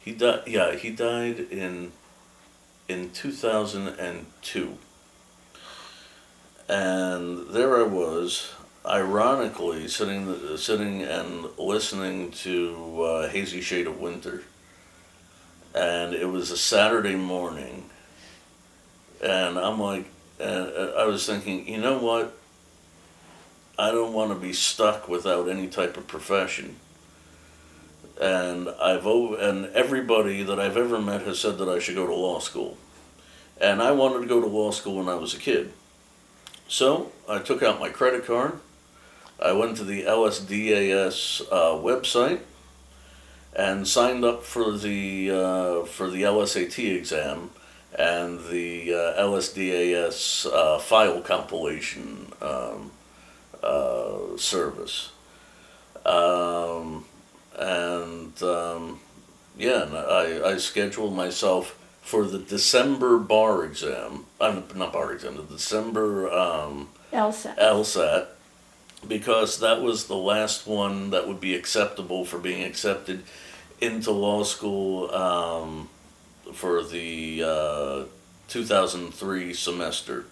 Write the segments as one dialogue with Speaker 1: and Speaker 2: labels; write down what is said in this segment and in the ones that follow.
Speaker 1: he died. Yeah, he died in 2002, and there I was, ironically sitting and listening to Hazy Shade of Winter, and it was a Saturday morning, and I'm like, I was thinking, you know what? I don't want to be stuck without any type of profession. And everybody that I've ever met has said that I should go to law school. And I wanted to go to law school when I was a kid. So I took out my credit card. I went to the LSDAS website and signed up for the LSAT exam and the LSDAS file compilation service. Um, and I scheduled myself for the December bar exam. Not bar exam, the December
Speaker 2: LSAT.
Speaker 1: LSAT, because that was the last one that would be acceptable for being accepted into law school for the 2003 semester.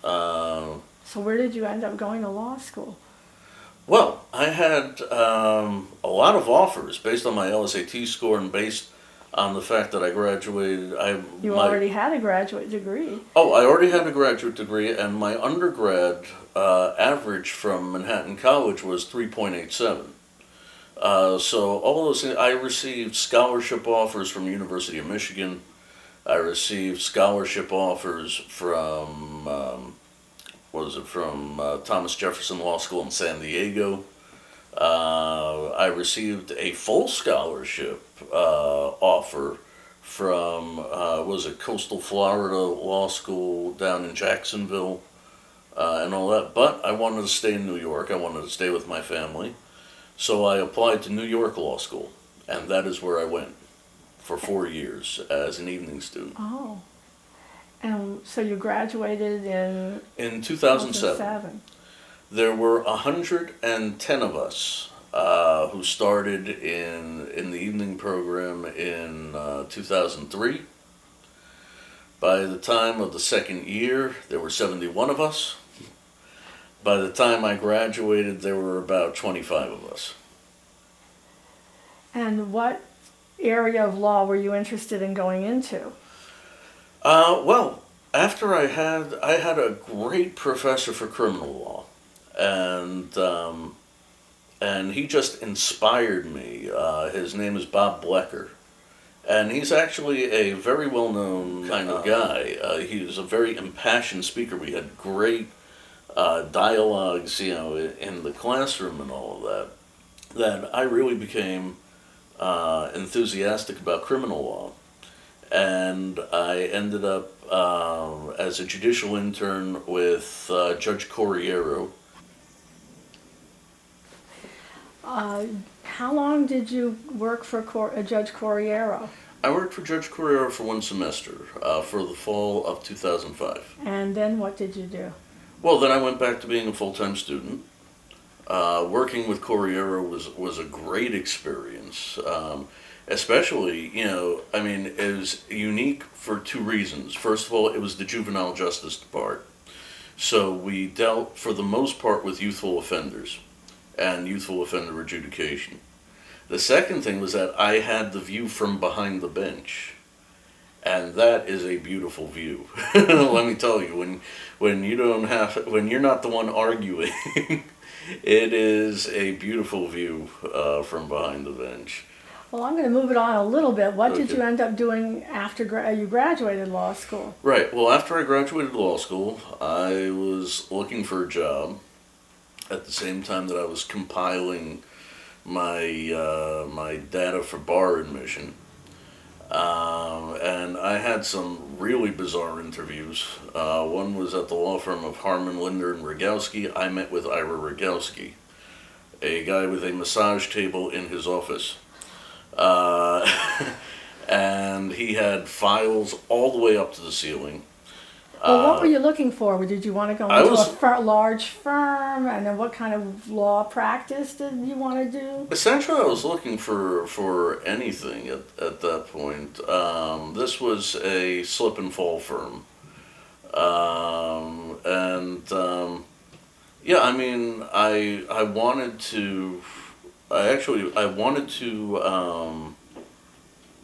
Speaker 2: So where did you end up going to law school?
Speaker 1: Well, I had a lot of offers based on my LSAT score and based on the fact that I graduated.
Speaker 2: You already had a graduate degree.
Speaker 1: Oh, I already had a graduate degree, and my undergrad average from Manhattan College was 3.87. So all those things, I received scholarship offers from University of Michigan. I received scholarship offers from Thomas Jefferson Law School in San Diego. I received a full scholarship offer from Coastal Florida Law School down in Jacksonville, and all that. But I wanted to stay in New York. I wanted to stay with my family, so I applied to New York Law School, and that is where I went for 4 years as an evening student.
Speaker 2: Oh. And so you graduated
Speaker 1: In 2007. There were 110 of us who started in the evening program in 2003. By the time of the second year, there were 71 of us. By the time I graduated, there were about 25 of us.
Speaker 2: And what area of law were you interested in going into?
Speaker 1: Well, after I had a great professor for criminal law, and he just inspired me. His name is Bob Blecker, and he's actually a very well-known kind of guy. He was a very impassioned speaker. We had great dialogues, in the classroom and all of that. That I really became enthusiastic about criminal law. And I ended up as a judicial intern with Judge Corriero.
Speaker 2: How long did you work for Judge Corriero?
Speaker 1: I worked for Judge Corriero for 1 semester, for the fall of 2005.
Speaker 2: And then what did you do?
Speaker 1: Well, then I went back to being a full-time student. Working with Corriero was a great experience. Especially, it was unique for 2 reasons. First of all, it was the juvenile justice part. So we dealt, for the most part, with youthful offenders and youthful offender adjudication. The second thing was that I had the view from behind the bench. And that is a beautiful view. Let me tell you, when you're not the one arguing, it is a beautiful view from behind the bench.
Speaker 2: Well, I'm going to move it on a little bit. What did you end up doing after you graduated law school?
Speaker 1: Right. Well, after I graduated law school, I was looking for a job at the same time that I was compiling my data for bar admission. And I had some really bizarre interviews. One was at the law firm of Harmon, Linder, and Rogowski. I met with Ira Rogowski, a guy with a massage table in his office. And he had files all the way up to the ceiling.
Speaker 2: Well, what were you looking for? Did you want to go
Speaker 1: I
Speaker 2: into
Speaker 1: was
Speaker 2: a large firm, and then what kind of law practice did you want to do?
Speaker 1: essentially I was looking for anything at that point. This was a slip and fall firm, and yeah, I mean, I wanted to. I wanted to.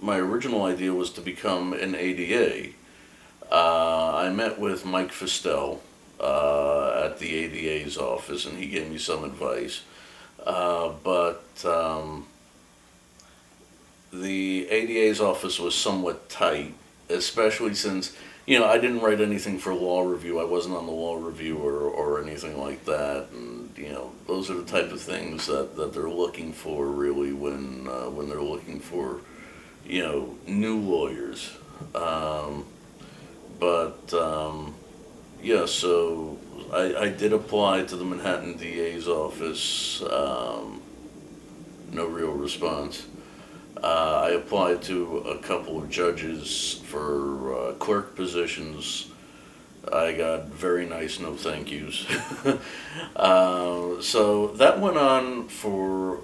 Speaker 1: My original idea was to become an ADA. I met with Mike Fistel at the ADA's office, and he gave me some advice. But the ADA's office was somewhat tight, especially since, I didn't write anything for law review. I wasn't on the law review or anything like that. And, those are the type of things that they're looking for really when they're looking for, new lawyers. Yeah, so I did apply to the Manhattan DA's office. No real response. I applied to a couple of judges for clerk positions. I got very nice no thank yous. So that went on for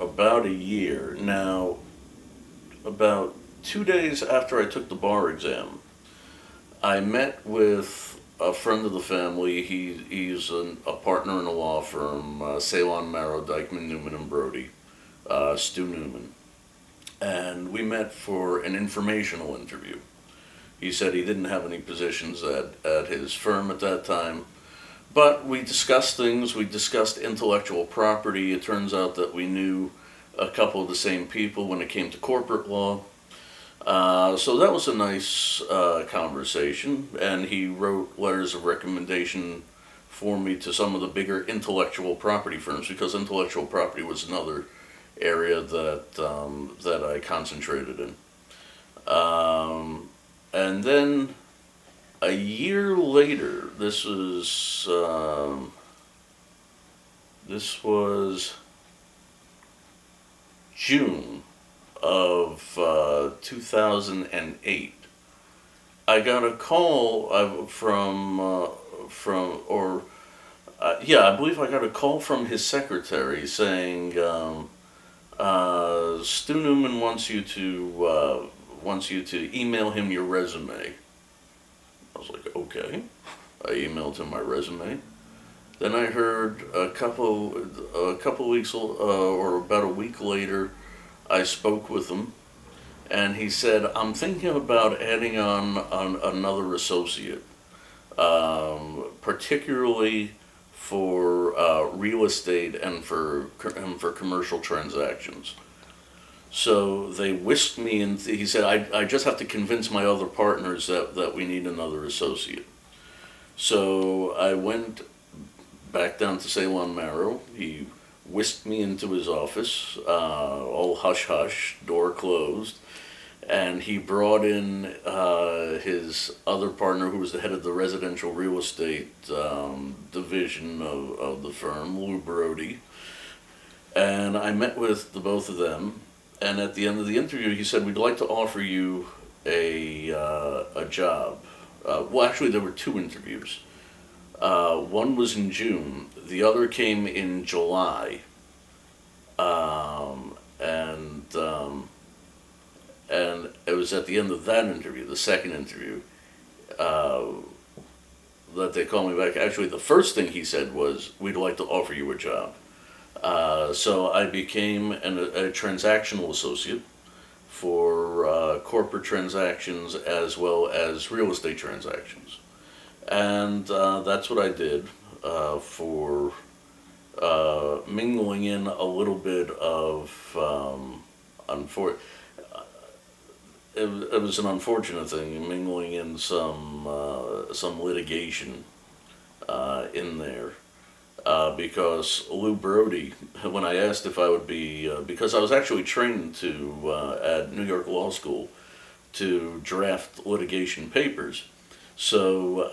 Speaker 1: about a year. Now, about 2 days after I took the bar exam, I met with a friend of the family. He's a partner in a law firm, Ceylon, Marrow, Dykeman, Newman, and Brody, Stu Newman. And we met for an informational interview. He said he didn't have any positions at his firm at that time. But we discussed things. We discussed intellectual property. It turns out that we knew a couple of the same people when it came to corporate law. So that was a nice conversation, and he wrote letters of recommendation for me to some of the bigger intellectual property firms, because intellectual property was another area that I concentrated in. And then a year later, this was June of 2008. I got a call I believe I got a call from his secretary saying, Stu Newman wants you to email him your resume. I was like, okay. I emailed him my resume. Then I heard a couple weeks or about a week later, I spoke with him, and he said, I'm thinking about adding on another associate, particularly for real estate and for commercial transactions. So they whisked me into, he said, I just have to convince my other partners that we need another associate. So I went back down to Ceylon Marrow. He whisked me into his office, all hush-hush, door closed, and he brought in his other partner, who was the head of the residential real estate division of the firm, Lou Brody, and I met with the both of them, and at the end of the interview, he said, we'd like to offer you a job. Well, actually, there were two interviews. One was in June, the other came in July, and it was at the end of that interview, the second interview, that they called me back. Actually, the first thing he said was, we'd like to offer you a job. So I became a transactional associate for corporate transactions as well as real estate transactions. And that's what I did for mingling in a little bit of, it was an unfortunate thing, mingling in some litigation in there. Because Lou Brody, when I asked if I would be, because I was actually trained at New York Law School to draft litigation papers. So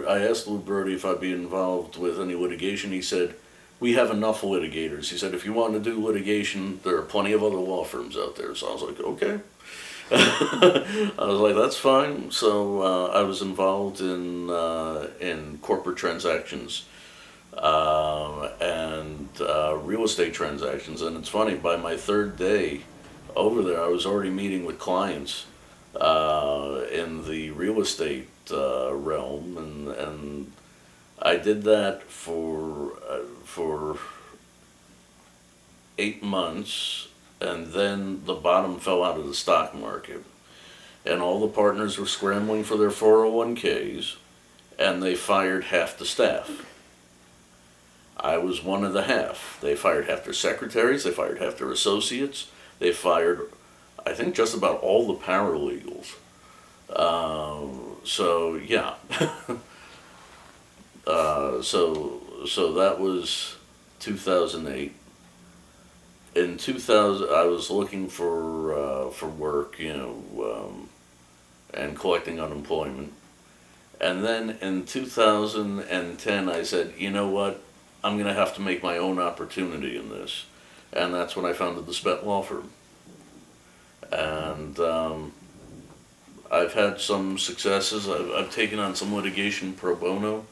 Speaker 1: I asked Lou Brody if I'd be involved with any litigation. He said, we have enough litigators. He said, if you want to do litigation, there are plenty of other law firms out there. So I was like, okay. I was like, that's fine. So I was involved in corporate transactions and real estate transactions. And it's funny, by my third day over there, I was already meeting with clients in the real estate realm, and I did that for 8 months, and then the bottom fell out of the stock market, and all the partners were scrambling for their 401ks, and they fired half the staff. I was one of the half. They fired half their secretaries, they fired half their associates, they fired, I think, just about all the paralegals. So yeah. So that was 2008. In 2000, I was looking for work, and collecting unemployment. And then in 2010, I said, you know what? I'm going to have to make my own opportunity in this. And that's when I founded the Spett law firm. And I've had some successes. I've taken on some litigation pro bono.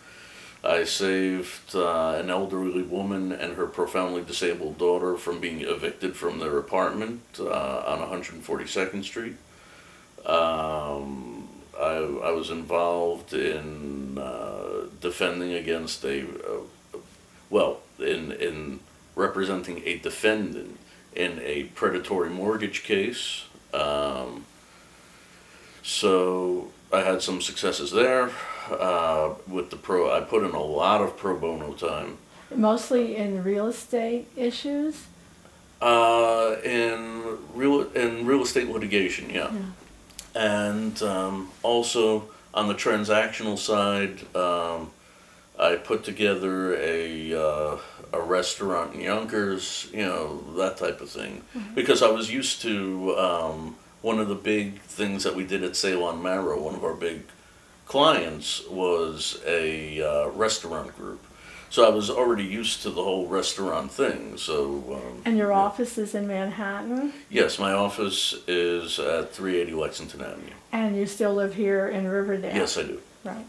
Speaker 1: I saved an elderly woman and her profoundly disabled daughter from being evicted from their apartment on 142nd Street. I was involved in defending against in representing a defendant in a predatory mortgage case. So I had some successes there. I put in a lot of pro bono time.
Speaker 2: Mostly in real estate issues?
Speaker 1: In real estate litigation, yeah. And also on the transactional side, I put together a restaurant in Yonkers, that type of thing, because I was used to one of the big things that we did at Ceylon Marrow. One of our big clients was a restaurant group, so I was already used to the whole restaurant thing. So.
Speaker 2: And your office is in Manhattan?
Speaker 1: Yes, my office is at 380 Lexington Avenue.
Speaker 2: And you still live here in Riverdale?
Speaker 1: Yes, I do.
Speaker 2: Right.